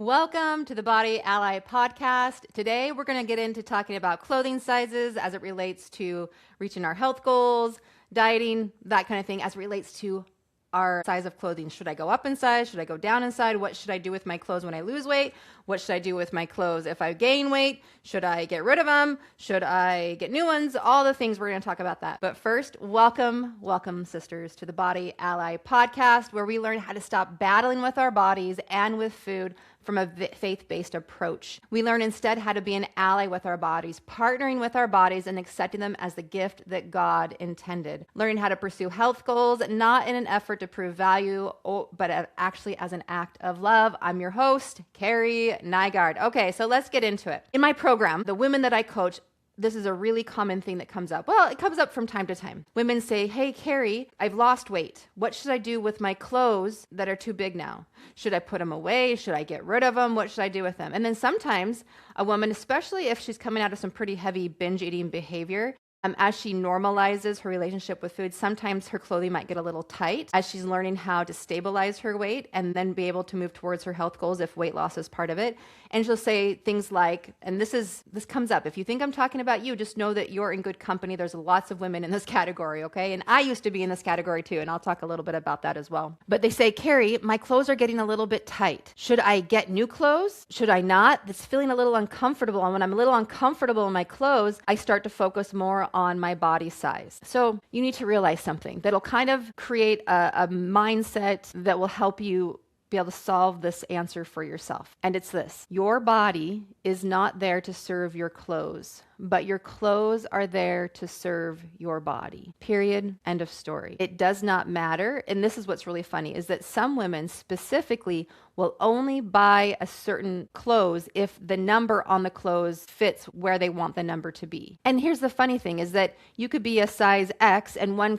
Welcome to the Body Ally podcast. Today, we're going to get into talking about clothing sizes as it relates to reaching our health goals, dieting, that kind of thing, as it relates to our size of clothing. Should I go up in size? Should I go down in size? What should I do with my clothes when I lose weight? What should I do with my clothes if I gain weight? Should I get rid of them? Should I get new ones? All the things, we're going to talk about that. But first, welcome, sisters, to the Body Ally podcast, where we learn how to stop battling with our bodies and with food from a faith-based approach. We learn instead how to be an ally with our bodies, partnering with our bodies and accepting them as the gift that God intended. Learning how to pursue health goals, not in an effort to prove value, but actually as an act of love. I'm your host, Kerrie Nygard. Okay, so let's get into it. In my program, the women that I coach, this is a really common thing that comes up. Well, it comes up from time to time. Women say, hey, Kerrie, I've lost weight. What should I do with my clothes that are too big now? Should I put them away? Should I get rid of them? What should I do with them? And then sometimes a woman, especially if she's coming out of some pretty heavy binge eating behavior, as she normalizes her relationship with food, sometimes her clothing might get a little tight as she's learning how to stabilize her weight and then be able to move towards her health goals if weight loss is part of it. And she'll say things like, and this comes up, if you think I'm talking about you, just know that you're in good company. There's lots of women in this category, okay? And I used to be in this category too, and I'll talk a little bit about that as well. But they say, Kerrie, my clothes are getting a little bit tight. Should I get new clothes? Should I not? It's feeling a little uncomfortable. And when I'm a little uncomfortable in my clothes, I start to focus more on my body size. So you need to realize something that'll kind of create a mindset that will help you be able to solve this answer for yourself. And it's this: your body is not there to serve your clothes, but your clothes are there to serve your body. Period. End of story. It does not matter. And this is what's really funny, is that some women specifically will only buy a certain clothes if the number on the clothes fits where they want the number to be. And here's the funny thing, is that you could be a size X and one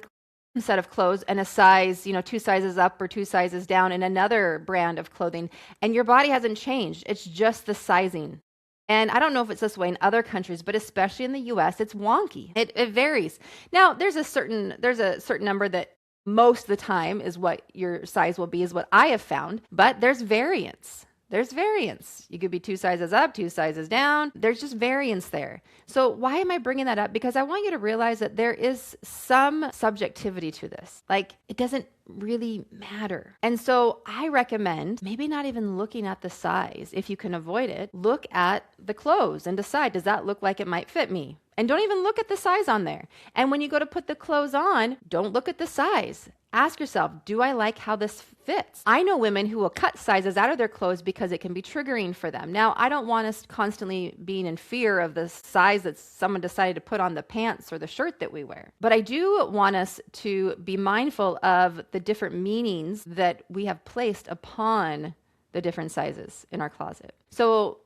set of clothes and a size, 2 sizes up or 2 sizes down in another brand of clothing, and your body hasn't changed. It's just the sizing. And I don't know if it's this way in other countries, but especially in the US, it's wonky. It varies. Now, there's a certain number that most of the time is what your size will be, is what I have found, but there's variance. There's variance. You could be 2 sizes up, 2 sizes down. There's just variance there. So why am I bringing that up? Because I want you to realize that there is some subjectivity to this. Like, it doesn't really matter. And so I recommend maybe not even looking at the size. If you can avoid it, look at the clothes and decide, does that look like it might fit me? And don't even look at the size on there. And when you go to put the clothes on, don't look at the size. Ask yourself, do I like how this fits? I know women who will cut sizes out of their clothes because it can be triggering for them. Now, I don't want us constantly being in fear of the size that someone decided to put on the pants or the shirt that we wear. But I do want us to be mindful of the different meanings that we have placed upon the different sizes in our closet. So,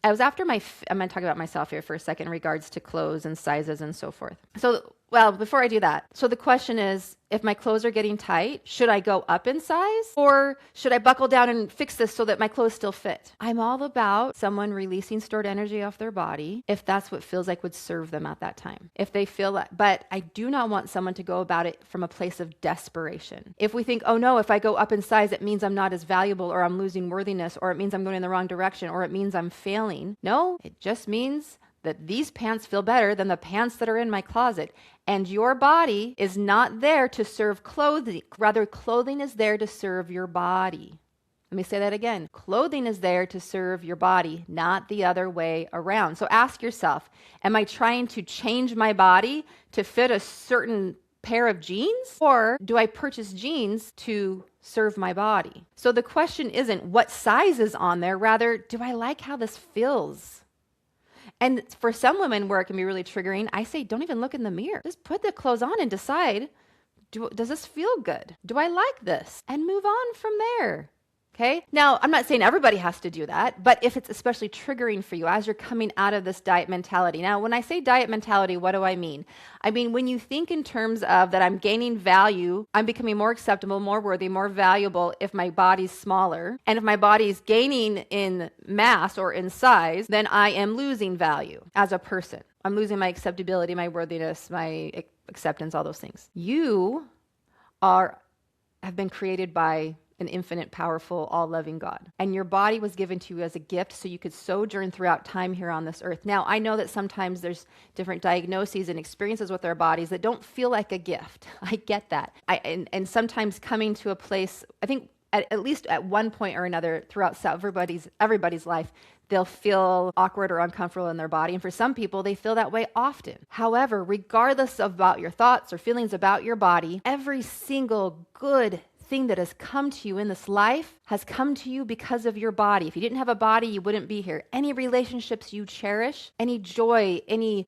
I was after I'm going to talk about myself here for a second in regards to clothes and sizes and so forth. So, well, before I do that, so the question is, if my clothes are getting tight, should I go up in size, or should I buckle down and fix this so that my clothes still fit? I'm all about someone releasing stored energy off their body if that's what feels like would serve them at that time. If they feel that, but I do not want someone to go about it from a place of desperation. If we think, oh no, if I go up in size, it means I'm not as valuable, or I'm losing worthiness, or it means I'm going in the wrong direction, or it means I'm failing. No, it just means that these pants feel better than the pants that are in my closet. And your body is not there to serve clothing. Rather, clothing is there to serve your body. Let me say that again. Clothing is there to serve your body, not the other way around. So ask yourself, am I trying to change my body to fit a certain pair of jeans? Or do I purchase jeans to serve my body? So the question isn't what size is on there. Rather, do I like how this feels? And for some women where it can be really triggering, I say, don't even look in the mirror. Just put the clothes on and decide, does this feel good? Do I like this? And move on from there. Okay? Now, I'm not saying everybody has to do that, but if it's especially triggering for you as you're coming out of this diet mentality. Now, when I say diet mentality, what do I mean? I mean, when you think in terms of that I'm gaining value, I'm becoming more acceptable, more worthy, more valuable if my body's smaller. And if my body's gaining in mass or in size, then I am losing value as a person. I'm losing my acceptability, my worthiness, my acceptance, all those things. You have been created by an infinite, powerful, all-loving God. And your body was given to you as a gift so you could sojourn throughout time here on this earth. Now, I know that sometimes there's different diagnoses and experiences with our bodies that don't feel like a gift. I get that. And sometimes coming to a place, I think at least at one point or another throughout everybody's life, they'll feel awkward or uncomfortable in their body. And for some people, they feel that way often. However, regardless of about your thoughts or feelings about your body, every single good thing that has come to you in this life has come to you because of your body. If you didn't have a body, you wouldn't be here. Any relationships you cherish, any joy, any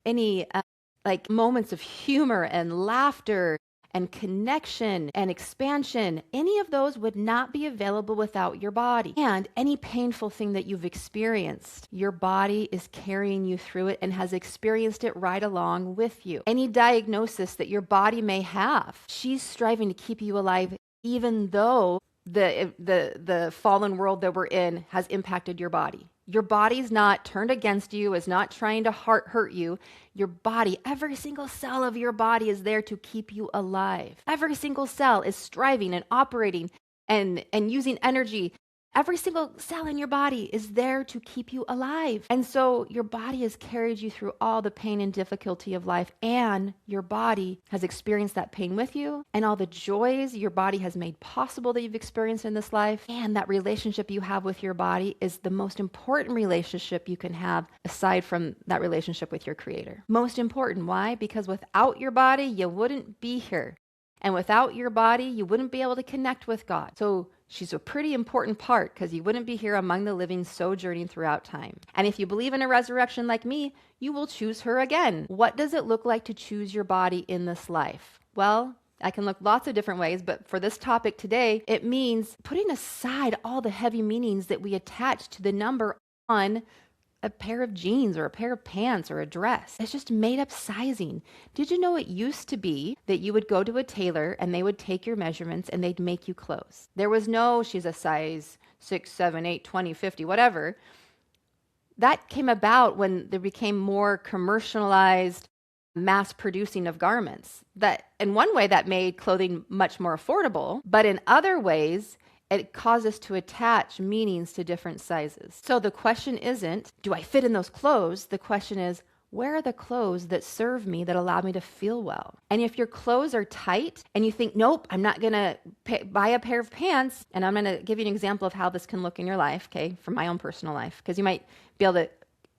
like moments of humor and laughter and connection and expansion, any of those would not be available without your body. And any painful thing that you've experienced, your body is carrying you through it and has experienced it right along with you. Any diagnosis that your body may have, she's striving to keep you alive, even though the fallen world that we're in has impacted your body. Your body's not turned against you, is not trying to hurt you. Your body, every single cell of your body is there to keep you alive. Every single cell is striving and operating and using energy. Every single cell in your body is there to keep you alive. And so your body has carried you through all the pain and difficulty of life, and your body has experienced that pain with you, and all the joys your body has made possible that you've experienced in this life. And that relationship you have with your body is the most important relationship you can have aside from that relationship with your Creator. Most important. Why? Because without your body, you wouldn't be here. And without your body, you wouldn't be able to connect with God. So she's a pretty important part because you wouldn't be here among the living sojourning throughout time. And if you believe in a resurrection like me, you will choose her again. What does it look like to choose your body in this life? Well, I can look lots of different ways, but for this topic today, it means putting aside all the heavy meanings that we attach to the number on a pair of jeans or a pair of pants or a dress. It's just made up sizing. Did you know it used to be that you would go to a tailor and they would take your measurements and they'd make you clothes? There was no, she's a size 6, 7, 8, 20, 50, whatever. That came about when there became more commercialized mass producing of garments. That in one way that made clothing much more affordable, but in other ways, it caused us to attach meanings to different sizes. So the question isn't, do I fit in those clothes? The question is, where are the clothes that serve me, that allow me to feel well? And if your clothes are tight and you think, nope, I'm not going to buy a pair of pants, and I'm going to give you an example of how this can look in your life, okay, from my own personal life, because you might be able to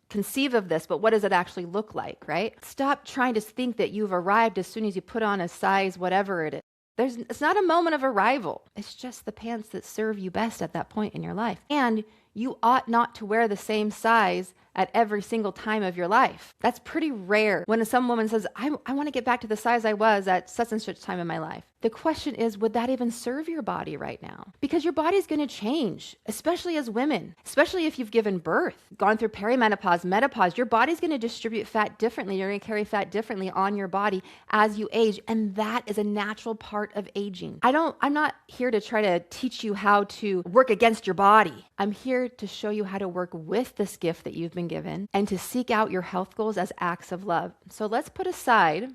conceive of this, but what does it actually look like, right? Stop trying to think that you've arrived as soon as you put on a size, whatever it is. It's not a moment of arrival. It's just the pants that serve you best at that point in your life. And you ought not to wear the same size at every single time of your life. That's pretty rare when some woman says, I want to get back to the size I was at such and such time in my life. The question is, would that even serve your body right now? Because your body's going to change, especially as women, especially if you've given birth, gone through perimenopause, menopause. Your body's going to distribute fat differently. You're going to carry fat differently on your body as you age. And that is a natural part of aging. I'm not here to try to teach you how to work against your body. I'm here to show you how to work with this gift that you've been given and to seek out your health goals as acts of love. So let's put aside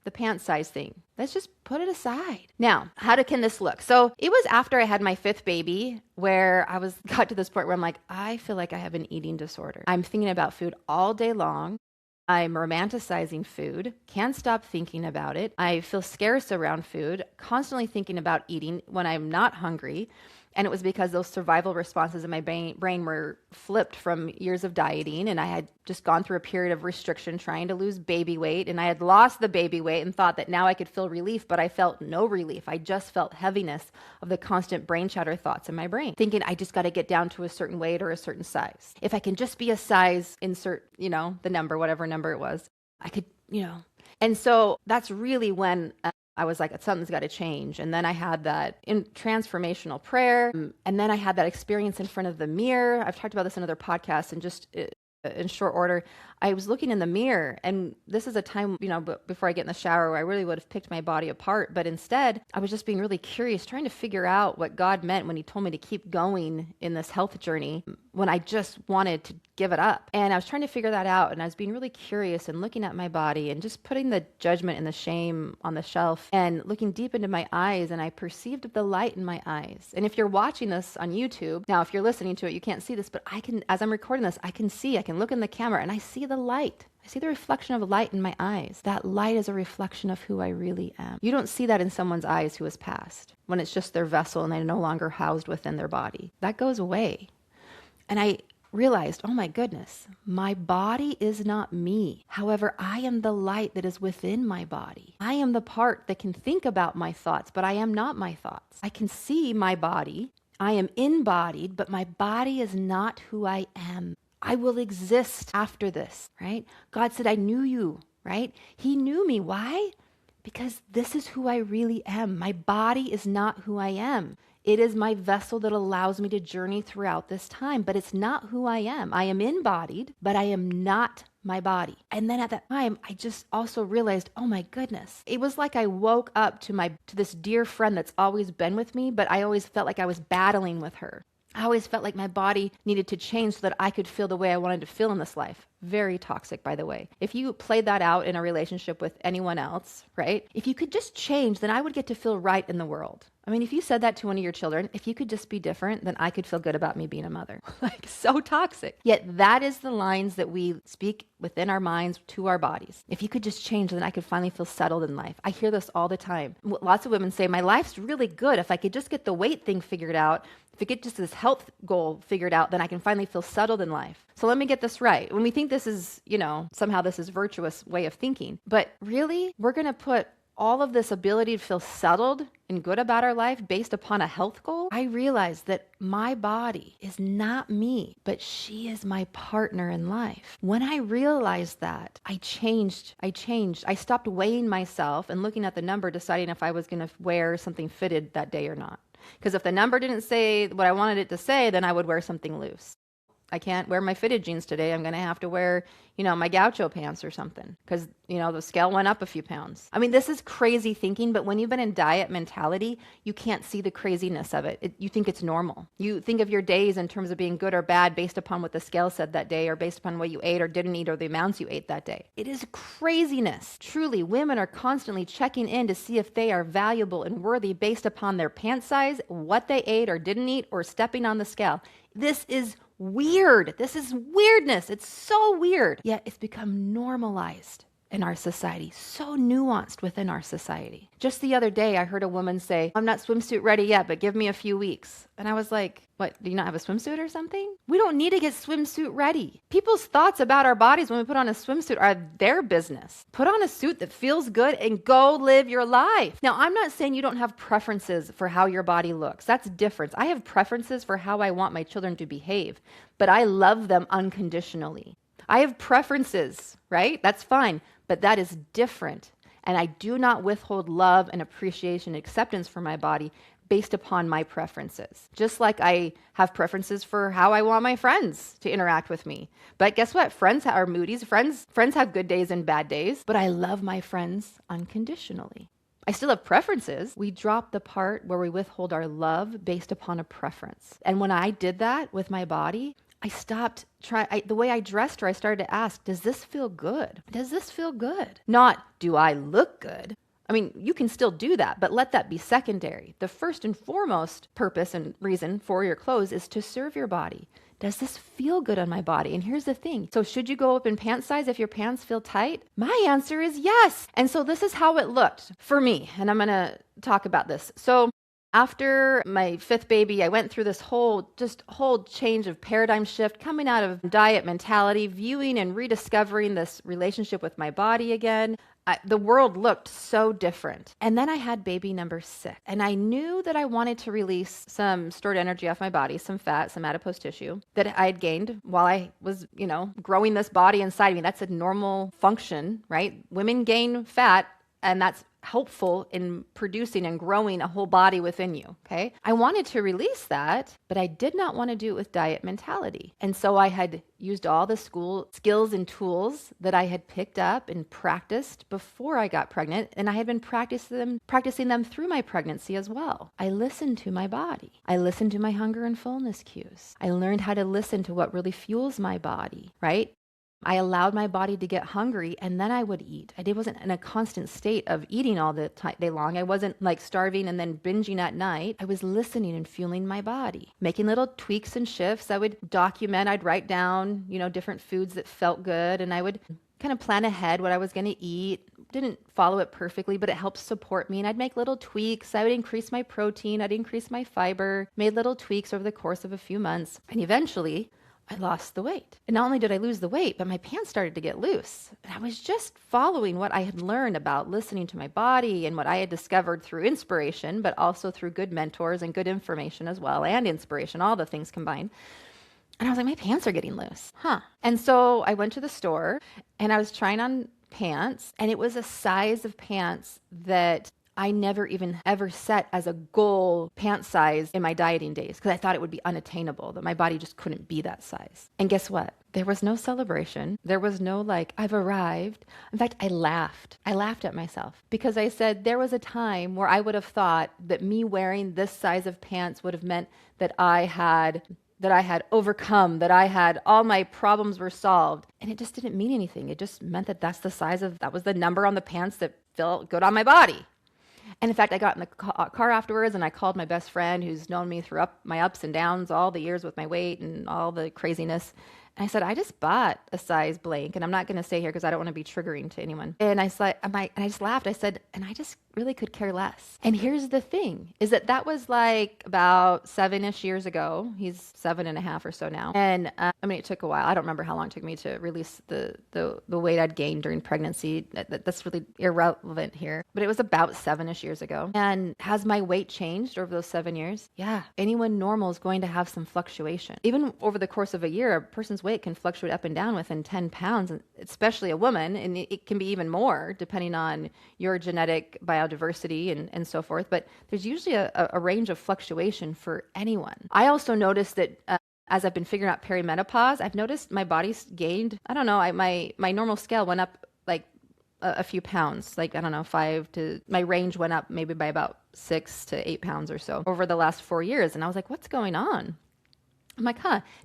the pant size thing. Let's just put it aside. Now, can this look? So it was after I had my 5th baby where got to this point where I'm like, I feel like I have an eating disorder. I'm thinking about food all day long. I'm romanticizing food, can't stop thinking about it. I feel scarce around food, constantly thinking about eating when I'm not hungry. And it was because those survival responses in my brain were flipped from years of dieting. And I had just gone through a period of restriction trying to lose baby weight. And I had lost the baby weight and thought that now I could feel relief, but I felt no relief. I just felt heaviness of the constant brain chatter thoughts in my brain, thinking I just got to get down to a certain weight or a certain size. If I can just be a size, insert, the number, whatever number it was, I could, And so that's really when I was like, something's got to change. And then I had that in transformational prayer. And then I had that experience in front of the mirror. I've talked about this in other podcasts, and just in short order, I was looking in the mirror. And this is a time, before I get in the shower, where I really would have picked my body apart. But instead, I was just being really curious, trying to figure out what God meant when he told me to keep going in this health journey, when I just wanted give it up. And I was trying to figure that out. And I was being really curious and looking at my body and just putting the judgment and the shame on the shelf and looking deep into my eyes. And I perceived the light in my eyes. And if you're watching this on YouTube, now if you're listening to it, you can't see this, but I can, as I'm recording this, I can look in the camera and I see the light. I see the reflection of light in my eyes. That light is a reflection of who I really am. You don't see that in someone's eyes who has passed, when it's just their vessel and they're no longer housed within their body. That goes away. And I realized, oh my goodness, my body is not me. However, I am the light that is within my body. I am the part that can think about my thoughts, but I am not my thoughts. I can see my body. I am embodied, but my body is not who I am. I will exist after this, right? God said, I knew you, right? He knew me. Why? Because this is who I really am. My body is not who I am. It is my vessel that allows me to journey throughout this time, but it's not who I am. I am embodied, but I am not my body. And then at that time, I just also realized, oh my goodness. It was like I woke up to this dear friend that's always been with me, but I always felt like I was battling with her. I always felt like my body needed to change so that I could feel the way I wanted to feel in this life. Very toxic, by the way. If you played that out in a relationship with anyone else, right? If you could just change, then I would get to feel right in the world. I mean, if you said that to one of your children, if you could just be different, then I could feel good about me being a mother. Like, so toxic. Yet that is the lines that we speak within our minds to our bodies. If you could just change, then I could finally feel settled in life. I hear this all the time. Lots of women say, my life's really good. If I could just get the weight thing figured out, if I get just this health goal figured out, then I can finally feel settled in life. So let me get this right. When we think this is, somehow this is virtuous way of thinking, but really, we're going to put all of this ability to feel settled and good about our life based upon a health goal. I realized that my body is not me, but she is my partner in life. When I realized that, I changed. I stopped weighing myself and looking at the number, deciding if I was going to wear something fitted that day or not. Because if the number didn't say what I wanted it to say, then I would wear something loose. I can't wear my fitted jeans today. I'm going to have to wear, my gaucho pants or something because, the scale went up a few pounds. I mean, this is crazy thinking, but when you've been in diet mentality, you can't see the craziness of it. You think it's normal. You think of your days in terms of being good or bad based upon what the scale said that day or based upon what you ate or didn't eat or the amounts you ate that day. It is craziness. Truly, women are constantly checking in to see if they are valuable and worthy based upon their pant size, what they ate or didn't eat, or stepping on the scale. This is weird. This is weirdness. It's so weird. Yet it's become normalized in our society, so nuanced within our society. Just the other day, I heard a woman say, I'm not swimsuit ready yet, but give me a few weeks. And I was like, what, do you not have a swimsuit or something? We don't need to get swimsuit ready. People's thoughts about our bodies when we put on a swimsuit are their business. Put on a suit that feels good and go live your life. Now, I'm not saying you don't have preferences for how your body looks. That's different. I have preferences for how I want my children to behave, but I love them unconditionally. I have preferences, right? That's fine, but that is different. And I do not withhold love and appreciation and acceptance for my body based upon my preferences. Just like I have preferences for how I want my friends to interact with me. But guess what? Friends are moodies. Friends have good days and bad days, but I love my friends unconditionally. I still have preferences. We drop the part where we withhold our love based upon a preference. And when I did that with my body, I stopped the way I dressed her, I started to ask, does this feel good? Does this feel good? Not, do I look good? I mean, you can still do that, but let that be secondary. The first and foremost purpose and reason for your clothes is to serve your body. Does this feel good on my body? And here's the thing. So should you go up in pant size if your pants feel tight? My answer is yes. And so this is how it looked for me. And I'm going to talk about this. So after my fifth baby, I went through this whole change of paradigm shift, coming out of diet mentality, viewing and rediscovering this relationship with my body again. The world looked so different. And then I had baby number 6. And I knew that I wanted to release some stored energy off my body, some fat, some adipose tissue that I had gained while I was, growing this body inside of me. That's a normal function, right? Women gain fat And that's helpful in producing and growing a whole body within you. Okay. I wanted to release that, but I did not want to do it with diet mentality. And so I had used all the school skills and tools that I had picked up and practiced before I got pregnant. And I had been practicing them through my pregnancy as well. I listened to my body. I listened to my hunger and fullness cues. I learned how to listen to what really fuels my body, right? I allowed my body to get hungry and then I would eat. I wasn't in a constant state of eating all the day long. I wasn't like starving and then binging at night. I was listening and fueling my body, making little tweaks and shifts. I would document, I'd write down, different foods that felt good, and I would kind of plan ahead what I was going to eat. Didn't follow it perfectly, but it helped support me. And I'd make little tweaks. I would increase my protein. I'd increase my fiber, made little tweaks over the course of a few months. And eventually I lost the weight. And not only did I lose the weight, but my pants started to get loose. And I was just following what I had learned about listening to my body and what I had discovered through inspiration, but also through good mentors and good information as well, and inspiration, all the things combined. And I was like, my pants are getting loose. And so I went to the store and I was trying on pants, and it was a size of pants that I never even ever set as a goal pant size in my dieting days, because I thought it would be unattainable, that my body just couldn't be that size. And guess what? There was no celebration. There was no like, I've arrived. In fact, I laughed. I laughed at myself because I said there was a time where I would have thought that me wearing this size of pants would have meant that I had overcome, that I had all my problems were solved. And it just didn't mean anything. It just meant that that was the number on the pants that felt good on my body. And in fact, I got in the car afterwards and I called my best friend who's known me through my ups and downs, all the years with my weight and all the craziness. And I said, I just bought a size blank, and I'm not going to say here because I don't want to be triggering to anyone. And I just laughed. I said, and I just really could care less. And here's the thing, is that was like about 7-ish years ago. He's 7.5 or so now. And it took a while. I don't remember how long it took me to release the weight I'd gained during pregnancy. That's really irrelevant here. But it was about 7-ish years ago. And has my weight changed over those 7 years? Yeah. Anyone normal is going to have some fluctuation. Even over the course of a year, a person's weight can fluctuate up and down within 10 pounds, especially a woman. And it can be even more depending on your genetic biodiversity and so forth. But there's usually a range of fluctuation for anyone. I also noticed that as I've been figuring out perimenopause, I've noticed my body's gained, I don't know, my normal scale went up like a few pounds, like, I don't know, my range went up maybe by about 6 to 8 pounds or so over the last 4 years. And I was like, what's going on? I'm like,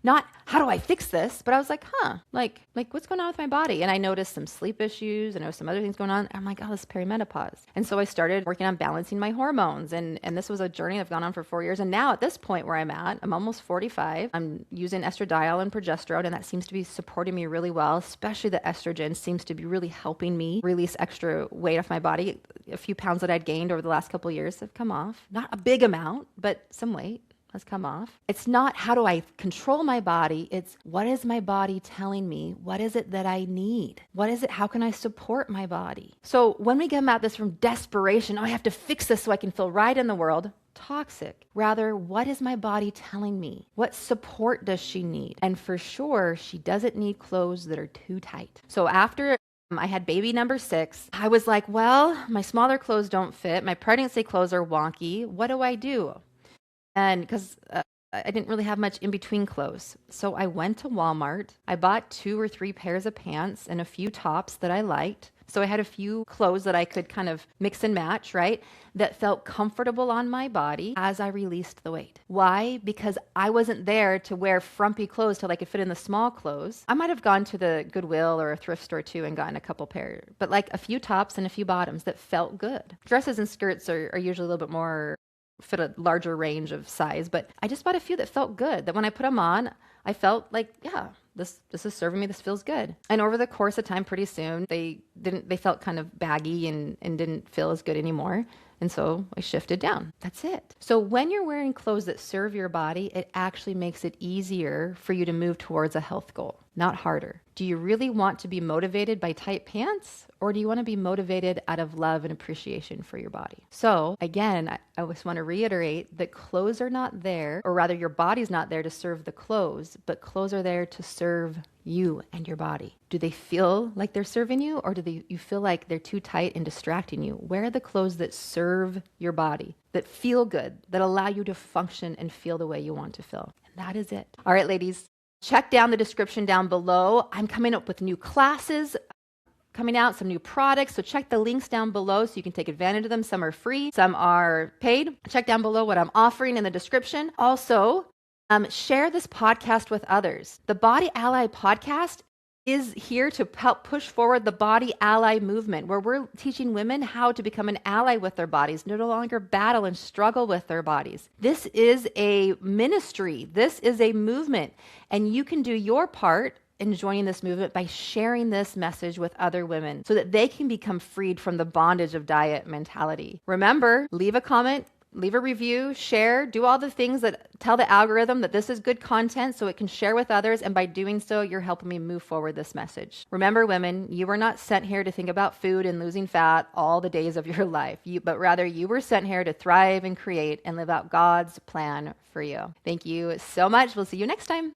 not how do I fix this? But I was like, like what's going on with my body? And I noticed some sleep issues and there was some other things going on. I'm like, this is perimenopause. And so I started working on balancing my hormones. And this was a journey that's gone on for 4 years. And now at this point where I'm at, I'm almost 45. I'm using estradiol and progesterone, and that seems to be supporting me really well, especially the estrogen seems to be really helping me release extra weight off my body. A few pounds that I'd gained over the last couple of years have come off. Not a big amount, but some weight has come off. It's not how do I control my body? It's what is my body telling me? What is it that I need? What is it? How can I support my body? So when we come at this from desperation, I have to fix this so I can feel right in the world, toxic. Rather, what is my body telling me? What support does she need? And for sure, she doesn't need clothes that are too tight. So after I had baby number 6, I was like, well, my smaller clothes don't fit. My pregnancy clothes are wonky. What do I do? And because I didn't really have much in between clothes. So I went to Walmart. I bought 2 or 3 pairs of pants and a few tops that I liked. So I had a few clothes that I could kind of mix and match, right? That felt comfortable on my body as I released the weight. Why? Because I wasn't there to wear frumpy clothes till I could fit in the small clothes. I might have gone to the Goodwill or a thrift store too and gotten a couple pairs, but like a few tops and a few bottoms that felt good. Dresses and skirts are usually a little bit more fit a larger range of size, but I just bought a few that felt good, that when I put them on, I felt like, yeah, this is serving me, this feels good. And over the course of time, pretty soon, they felt kind of baggy and didn't feel as good anymore. And so I shifted down. That's it. So when you're wearing clothes that serve your body, it actually makes it easier for you to move towards a health goal, not harder. Do you really want to be motivated by tight pants? Or do you want to be motivated out of love and appreciation for your body? So again, I just want to reiterate that clothes are not there, or rather your body's not there to serve the clothes, but clothes are there to serve you and your body. Do they feel like they're serving you, or do you feel like they're too tight and distracting you? Wear the clothes that serve your body, that feel good, that allow you to function and feel the way you want to feel. And that is it. All right, ladies, check down the description down below. I'm coming up with new classes coming out, some new products. So check the links down below so you can take advantage of them. Some are free, some are paid. Check down below what I'm offering in the description. Also, share this podcast with others. The Body Ally podcast is here to help push forward the Body Ally movement, where we're teaching women how to become an ally with their bodies, no longer battle and struggle with their bodies. This is a ministry. This is a movement, and you can do your part in joining this movement by sharing this message with other women so that they can become freed from the bondage of diet mentality. Remember, leave a comment, leave a review, share, do all the things that tell the algorithm that this is good content so it can share with others. And by doing so, you're helping me move forward this message. Remember, women, you were not sent here to think about food and losing fat all the days of your life, but rather you were sent here to thrive and create and live out God's plan for you. Thank you so much. We'll see you next time.